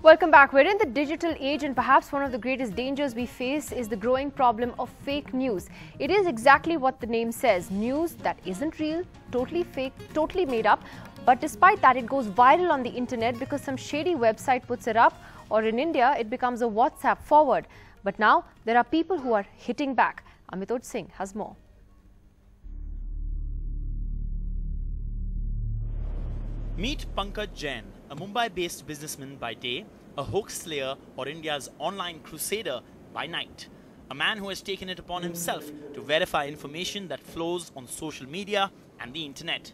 Welcome back. We're in the digital age, and perhaps one of the greatest dangers we face is the growing problem of fake news. It is exactly what the name says, news that isn't real, totally fake, totally made up. But despite that, it goes viral on the internet because some shady website puts it up, or in India, it becomes a WhatsApp forward. But now, there are people who are hitting back. Amit Singh has more. Meet Pankaj Jain, a Mumbai-based businessman by day, a hoax slayer or India's online crusader by night. A man who has taken it upon himself to verify information that flows on social media and the internet.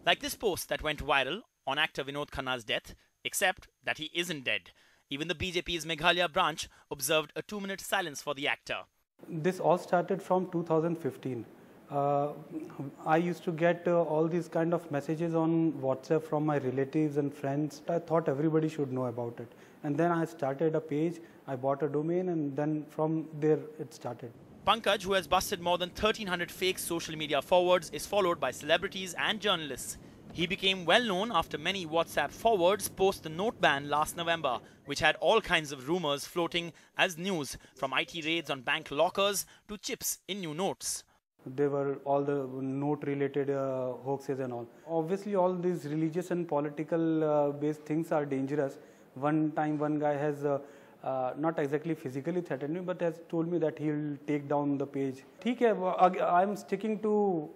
Like this post that went viral on actor Vinod Khanna's death, except that he isn't dead. Even the BJP's Meghalaya branch observed a 2-minute silence for the actor. This all started from 2015. I used to get all these kind of messages on WhatsApp from my relatives and friends. I thought everybody should know about it. And then I started a page, I bought a domain, and then from there it started. Pankaj, who has busted more than 1,300 fake social media forwards, is followed by celebrities and journalists. He became well known after many WhatsApp forwards post the note ban last November, which had all kinds of rumors floating as news, from IT raids on bank lockers to chips in new notes. There were all the note-related hoaxes and all. Obviously, all these religious and political based things are dangerous. One time, one guy has not exactly physically threatened me, but has told me that he'll take down the page. I'm sticking to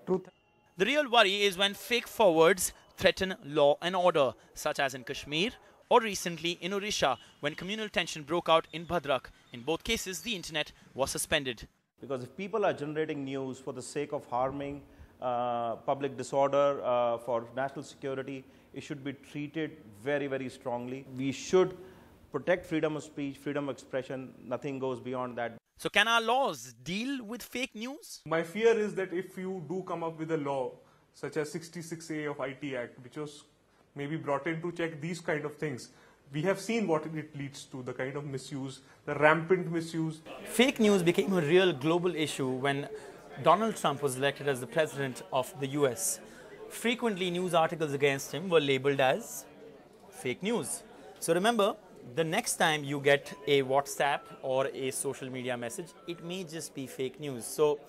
truth. The real worry is when fake forwards threaten law and order, such as in Kashmir or recently in Odisha, when communal tension broke out in Bhadrak. In both cases, the internet was suspended. Because if people are generating news for the sake of harming public disorder, for national security, it should be treated very, very strongly. We should protect freedom of speech, freedom of expression. Nothing goes beyond that. So can our laws deal with fake news? My fear is that if you do come up with a law, such as 66A of IT Act, which was maybe brought in to check these kind of things, we have seen what it leads to, the kind of misuse, the rampant misuse. Fake news became a real global issue when Donald Trump was elected as the president of the US. Frequently, news articles against him were labeled as fake news. So remember, the next time you get a WhatsApp or a social media message, it may just be fake news. So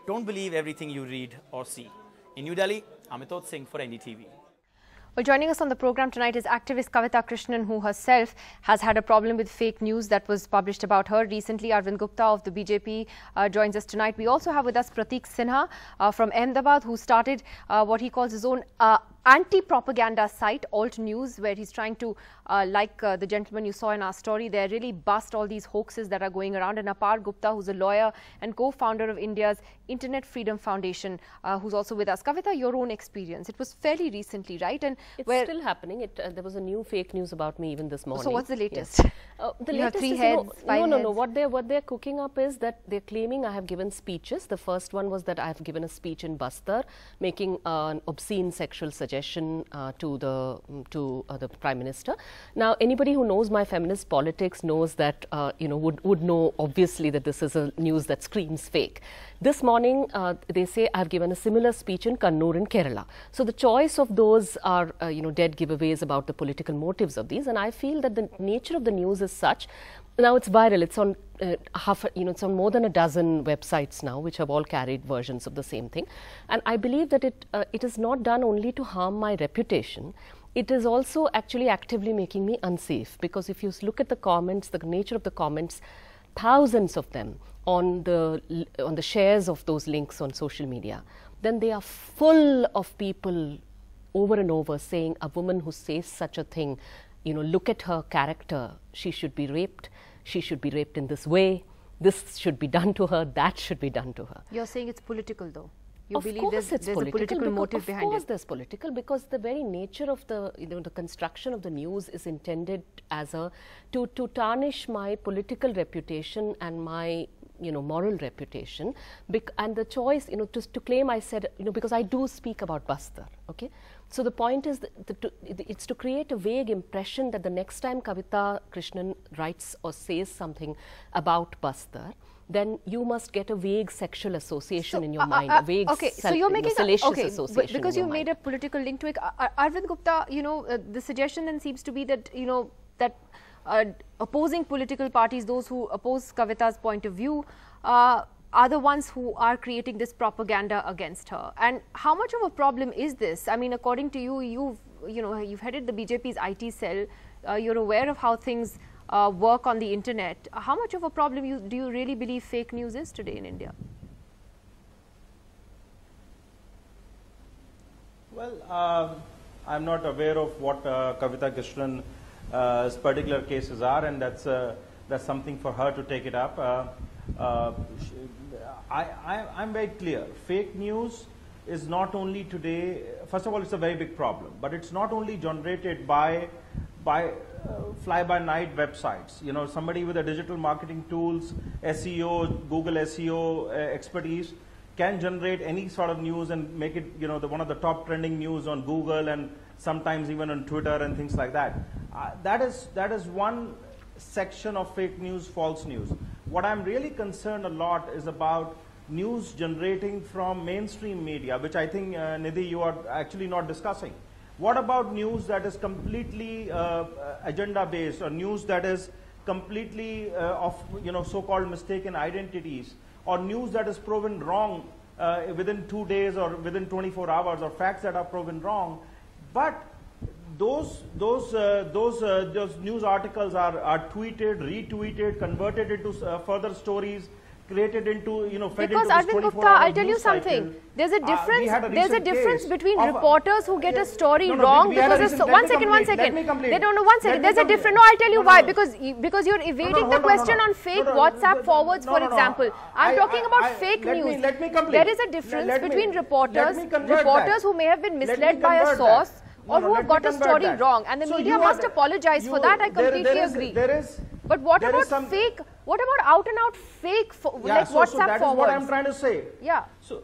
don't believe everything you read or see. In New Delhi, Amit Singh for NDTV. Well, joining us on the program tonight is activist Kavita Krishnan, who herself has had a problem with fake news that was published about her. Recently, Arvind Gupta of the BJP joins us tonight. We also have with us Pratik Sinha from Ahmedabad, who started what he calls his own anti-propaganda site, Alt News, where he's trying to, like the gentleman you saw in our story there, really bust all these hoaxes that are going around. And Apar Gupta, who's a lawyer and co-founder of India's Internet Freedom Foundation, who's also with us. Kavita, your own experience. It was fairly recently, right? And it's still happening. There was a new fake news about me even this morning. So what's the latest? Yes. The you latest have 3 is, heads, 5 no. heads. What they're cooking up is that they're claiming I have given speeches. The first one was that I have given a speech in Bastar, making an obscene sexual suggestion to the Prime Minister. Now, anybody who knows my feminist politics knows that would know obviously that this is a news that screams fake. This morning, they say I've given a similar speech in Kannur in Kerala. So the choice of those are dead giveaways about the political motives of these, and I feel that the nature of the news is such. Now it's viral. It's on it's on more than a dozen websites now, which have all carried versions of the same thing. And I believe that it is not done only to harm my reputation. It is also actually actively making me unsafe, because if you look at the comments, the nature of the comments, thousands of them on the shares of those links on social media, then they are full of people over and over saying a woman who says such a thing, look at her character, she should be raped, she should be raped in this way, this should be done to her, that should be done to her. You're saying it's political though? You of believe course there's a political motive behind it? Of course there's political, because the very nature of the construction of the news is intended as to tarnish my political reputation and my moral reputation, and the choice, to claim I said, because I do speak about Bastar, okay? So the point is it's to create a vague impression that the next time Kavita Krishnan writes or says something about Bastar, then you must get a vague sexual association in your mind, a vague so you're making salacious association because in you your made mind. a political link to it. Arvind Gupta, the suggestion then seems to be that, that opposing political parties, those who oppose Kavita's point of view, are the ones who are creating this propaganda against her. And how much of a problem is this? I mean, according to you, you've headed the BJP's IT cell. You're aware of how things work on the internet. How much of a problem do you really believe fake news is today in India? Well, I'm not aware of what Kavita Krishnan's particular cases are, and that's something for her to take it up. I'm very clear. Fake news is not only today, first of all, it's a very big problem, but it's not only generated by fly-by-night websites. Somebody with a digital marketing tools, SEO, Google SEO expertise can generate any sort of news and make it, one of the top trending news on Google and sometimes even on Twitter and things like that. That is one section of fake news, false news. What I'm really concerned a lot is about news generating from mainstream media, which I think, Nidhi, you are actually not discussing. What about news that is completely agenda-based, or news that is completely of so-called mistaken identities, or news that is proven wrong within 2 days or within 24 hours, or facts that are proven wrong, but those news articles are tweeted, retweeted, converted into further stories, created into, fed because into this Arvind 24-hour Gupta, I'll tell you news cycle. something. There's a difference. There's a difference between of reporters who get a story wrong because of one second. Let me complete. They don't know. One second. There's a difference. No, I'll tell you why. Because you're evading the question on fake WhatsApp forwards, for example. I'm talking about fake news. Let me complete. There is a difference between reporters who may have been misled by a source, or who have got a story wrong, and the media must apologize for that. I completely agree. But what about fake? What about out and out fake, like WhatsApp forwards? So that is what I'm trying to say. Yeah. So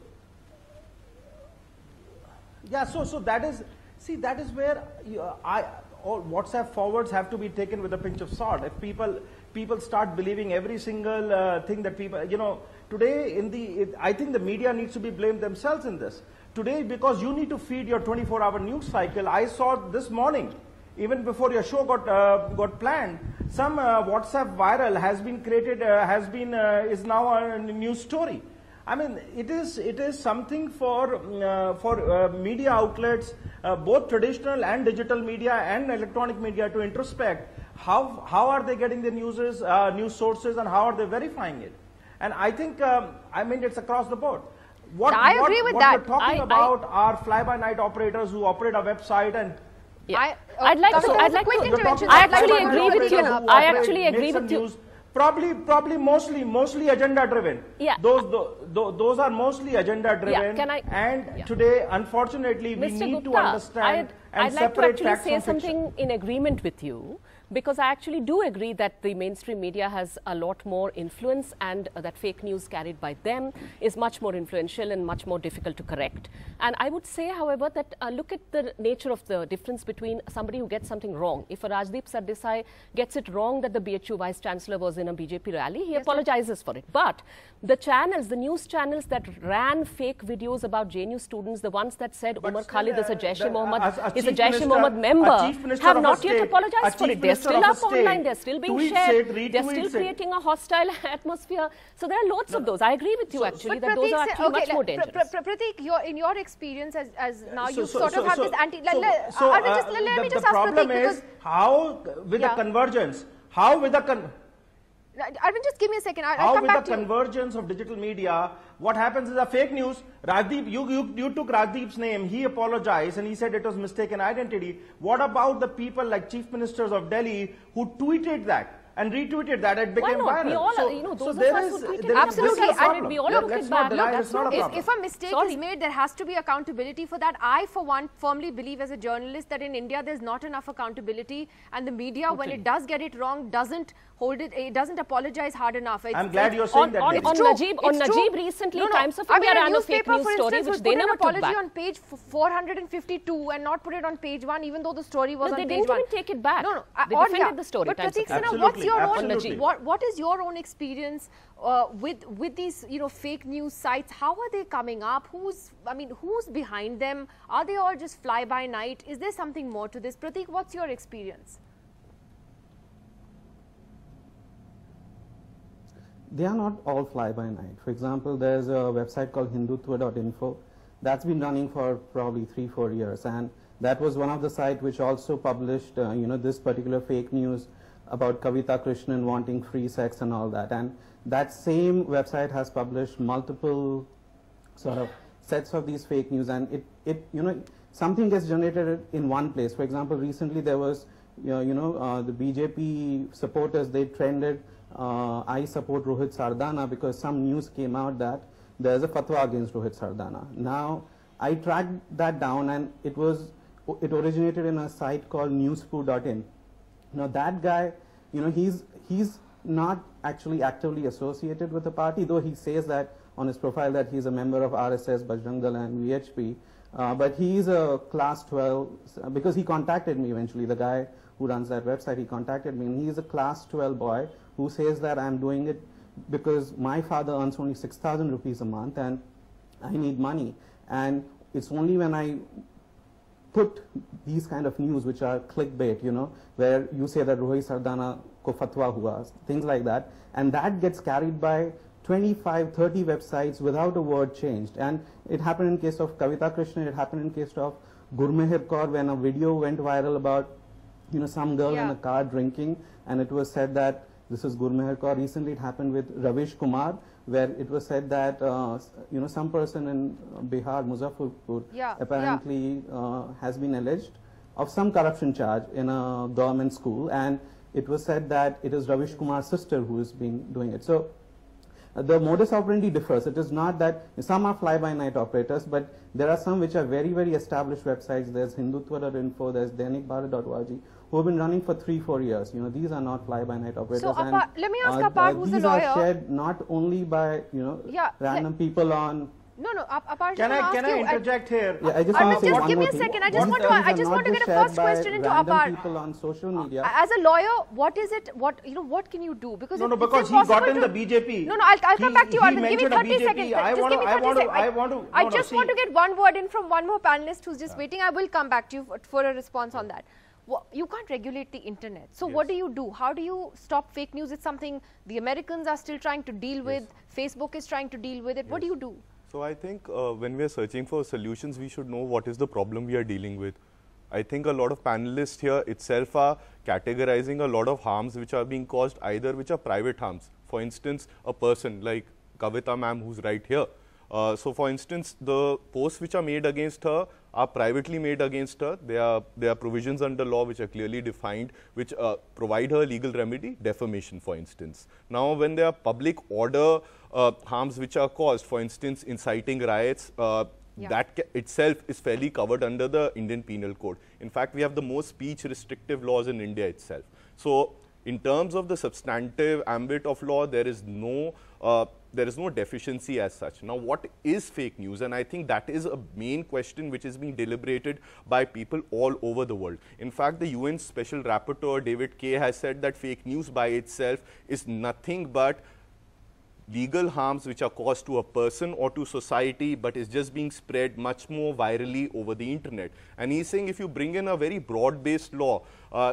that is, see, that is where all WhatsApp forwards have to be taken with a pinch of salt. If people start believing every single thing that people, today I think the media needs to be blamed themselves in this. Today, because you need to feed your 24-hour news cycle, I saw this morning, even before your show got planned, some WhatsApp viral has been created, is now a news story. I mean, it is something for media outlets, both traditional and digital media and electronic media, to introspect how are they getting the news sources, and how are they verifying it. And I think, it's across the board. I agree with that. What we're talking about are fly-by-night operators who operate a website and. Yeah. I'd like to. I actually agree with you. I actually agree with you. Probably mostly agenda driven. Yeah. Those are mostly agenda driven. Yeah. Today, unfortunately, we need to understand and separate facts from fiction. I'd like to actually say something in agreement with you, because I actually do agree that the mainstream media has a lot more influence, and that fake news carried by them is much more influential and much more difficult to correct. And I would say, however, that look at the nature of the difference between somebody who gets something wrong. If a Rajdeep Sardesai gets it wrong that the BHU Vice Chancellor was in a BJP rally, he apologizes for it. But the channels, the news channels that ran fake videos about JNU students, the ones that said Umar Khalid is a Jaish-e-Mohammed member, have not yet apologized for it. They're still up online, they're still being shared, they're still creating a hostile atmosphere. So there are lots of those. I agree with you actually that those are actually much more dangerous. Prateek, in your experience as now you sort of have this anti... Let me just ask Prateek, because... How with the convergence, Arvind, just give me a second. How with the convergence of digital media, what happens is a fake news. Rajdeep, you took Rajdeep's name, he apologized and he said it was mistaken identity. What about the people like chief ministers of Delhi who tweeted that and retweeted that? It became viral. We all, those of us who tweeted absolutely, and we all took it back. If a mistake is made, there has to be accountability for that. I, for one, firmly believe as a journalist that in India there's not enough accountability, and the media, when it does get it wrong, doesn't hold it. It doesn't apologize hard enough. I'm glad you're saying that. On Najib recently, Times of India ran a fake news story which they never took back. On page 452 and not put it on page 1, even though the story was on page 1. They didn't even take it back. They defended the story. But Prateek Sinha, what what's your absolutely. own what is your own experience with these fake news sites? How are they coming up? Who's behind them? Are they all just fly by night? Is there something more to this? Pratik, what's your experience? They are not all fly-by-night. For example, there's a website called hindutva.info that's been running for probably 3-4 years, and that was one of the sites which also published, this particular fake news about Kavita Krishnan wanting free sex and all that. And that same website has published multiple sort of sets of these fake news, and something gets generated in one place. For example, recently there was, the BJP supporters, they trended, I support Rohit Sardana, because some news came out that there's a fatwa against Rohit Sardana. Now, I tracked that down, and it originated in a site called newspoo.in. Now, that guy, he's not actually actively associated with the party, though he says that on his profile that he's a member of RSS, Bajrang Dal and VHP. But he's a class 12, because he contacted me eventually, the guy who runs that website, he contacted me, and he's a class 12 boy who says that I'm doing it because my father earns only 6,000 rupees a month and I need money. And it's only when I put these kind of news which are clickbait, where you say that Rohit Sardana ko fatwa hua, things like that, and that gets carried by 25, 30 websites without a word changed. And it happened in case of Kavita Krishnan, it happened in case of Gurmehar Kaur, when a video went viral about some girl in a car drinking, and it was said that this is Gurmehar Kaur. Recently it happened with Ravish Kumar, where it was said that some person in Bihar, Muzaffarpur, apparently has been alleged of some corruption charge in a government school, and it was said that it is Ravish Kumar's sister who is doing it. So the modus operandi differs. It is not that some are fly-by-night operators, but there are some which are very, very established websites. There's hindutva.info, there's dainikbharat.org, who have been running for 3-4 years. These are not fly-by-night operators. So, let me ask Apar, who's the lawyer. These are shared not only by random people on. No, Apar, can I interject here? Yeah, I just want to say just one give me more a second. thing. I just want to get a first question into Apar. People on social media. As a lawyer, what is it? What can you do? Because because he got in the BJP. No, I'll come back to you, Arvind. Give me 30 seconds. I just want to get one word in from one more panelist who's just waiting. I will come back to you for a response on that. You can't regulate the internet. So what do you do? How do you stop fake news? It's something the Americans are still trying to deal with. Facebook is trying to deal with it. What do you do? So I think when we are searching for solutions, we should know what is the problem we are dealing with. I think a lot of panelists here itself are categorizing a lot of harms which are being caused, either which are private harms. For instance, a person like Kavita ma'am, who's right here. So for instance, the posts which are made against her are privately made against her. There are provisions under law which are clearly defined, which provide her legal remedy, defamation, for instance. Now, when there are public order harms which are caused, for instance, inciting riots, that itself is fairly covered under the Indian Penal Code. In fact, we have the most speech restrictive laws in India itself. So, in terms of the substantive ambit of law, there is no deficiency as such. Now, what is fake news? And I think that is a main question which is being deliberated by people all over the world. In fact, the UN Special Rapporteur David Kay has said that fake news by itself is nothing but legal harms which are caused to a person or to society, but is just being spread much more virally over the internet. And he's saying if you bring in a very broad-based law,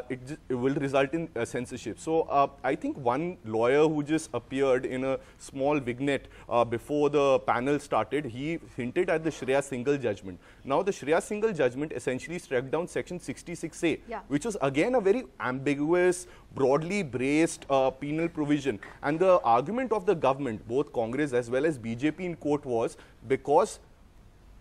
it will result in censorship. So I think one lawyer who just appeared in a small vignette before the panel started, he hinted at the Shreya Singhal judgment. Now the Shreya Singhal judgment essentially struck down section 66A, which was again a very ambiguous, broadly braced penal provision. And the argument of the government, both Congress as well as BJP in court, was because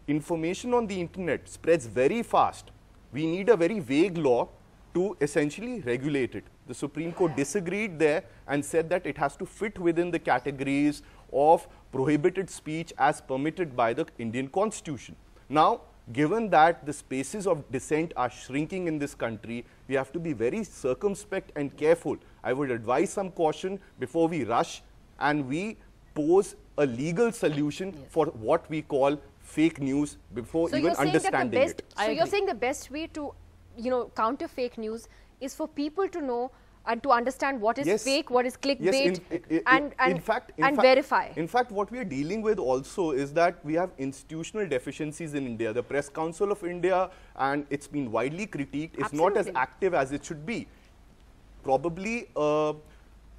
information on the internet spreads very fast, we need a very vague law to essentially regulate it. The Supreme Court disagreed there and said that it has to fit within the categories of prohibited speech as permitted by the Indian Constitution. Now, given that the spaces of dissent are shrinking in this country, we have to be very circumspect and careful. I would advise some caution before we rush and we pose a legal solution for what we call fake news before even understanding it. So you're saying the best way to counter fake news is for people to know and to understand what is Yes. fake, what is clickbait, in fact, verify. In fact, what we are dealing with also is that we have institutional deficiencies in India. The Press Council of India, and it's been widely critiqued, is not as active as it should be. Probably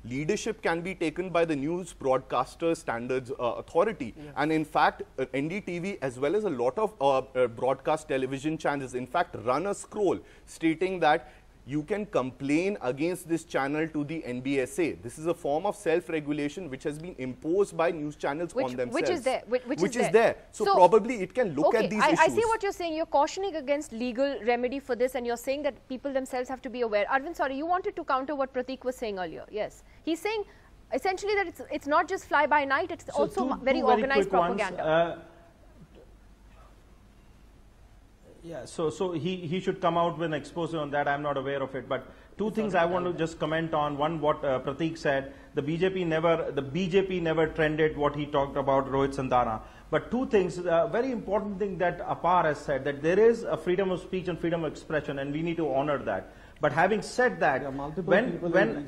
leadership can be taken by the News Broadcaster Standards Authority. Yes. And in fact, NDTV as well as a lot of broadcast television channels, in fact, run a scroll stating that you can complain against this channel to the NBSA. This is a form of self-regulation which has been imposed by news channels on themselves. Which is there. Which is there. So probably it can look at these issues. I see what you're saying. You're cautioning against legal remedy for this, and you're saying that people themselves have to be aware. Arvind, sorry, you wanted to counter what Prateek was saying earlier. Yes. He's saying essentially that it's not just fly-by-night, it's also very organized propaganda. Yeah, so he should come out with an expose on that. I'm not aware of it, but two things I want to just comment on. One, what Prateek said, the BJP never trended what he talked about Rohit Sandana. But two things, very important thing that Apar has said, that there is a freedom of speech and freedom of expression, and we need to honor that. But having said that, when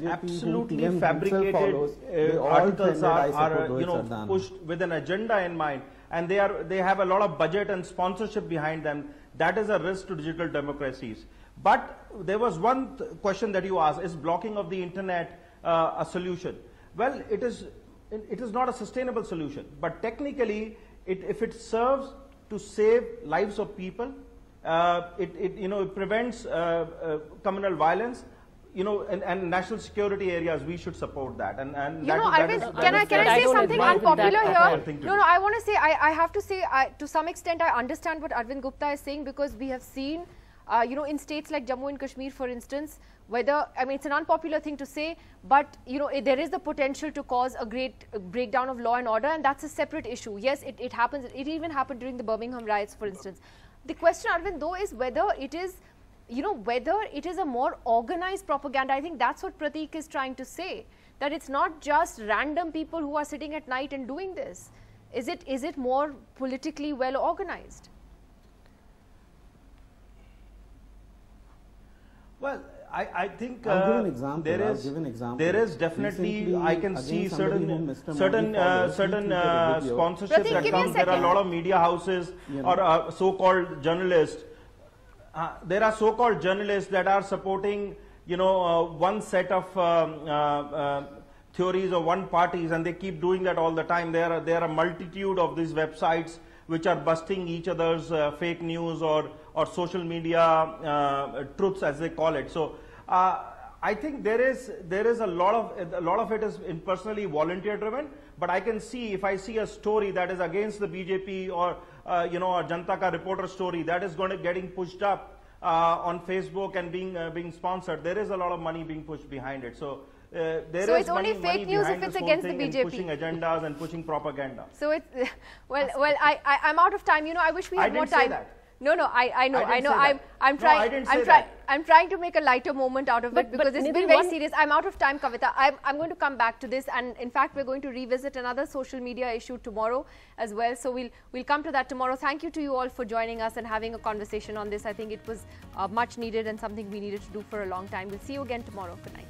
absolutely fabricated articles are pushed with an agenda in mind, and they have a lot of budget and sponsorship behind them, that is a risk to digital democracies. But there was one question that you asked: is blocking of the internet a solution? Well, it is not a sustainable solution. But technically, if it serves to save lives of people, it prevents communal violence, and national security areas, we should support that. And can I say something unpopular here? No, I want to say, I have to say, to some extent, I understand what Arvind Gupta is saying, because we have seen, in states like Jammu and Kashmir, for instance, it's an unpopular thing to say, but, there is the potential to cause a great breakdown of law and order, and that's a separate issue. Yes, it happens. It even happened during the Birmingham riots, for instance. The question, Arvind, though, is whether it is a more organized propaganda. I think that's what Prateek is trying to say, that it's not just random people who are sitting at night and doing this. Is it more politically well organized? Well, I think I'll give an example. There is definitely, recently, I can see certain sponsorships that come. There are a lot of media houses or so-called journalists. There are so-called journalists that are supporting, one set of theories or one parties, and they keep doing that all the time. There are a multitude of these websites which are busting each other's fake news or social media truths, as they call it. So I think there is a lot of it is personally volunteer driven. But I can see, if I see a story that is against the BJP or a Janata Ka Reporter story that is getting pushed up on Facebook and being sponsored, there is a lot of money being pushed behind it. So it's only fake news if it's against the BJP. Pushing agendas and pushing propaganda. So it's I'm out of time. I wish we had more time. I didn't say that. No, I know. I'm trying to make a lighter moment out of it, because it's been very serious. I'm out of time, Kavita. I'm going to come back to this, and in fact, we're going to revisit another social media issue tomorrow as well. So we'll come to that tomorrow. Thank you to you all for joining us and having a conversation on this. I think it was much needed and something we needed to do for a long time. We'll see you again tomorrow. Good night.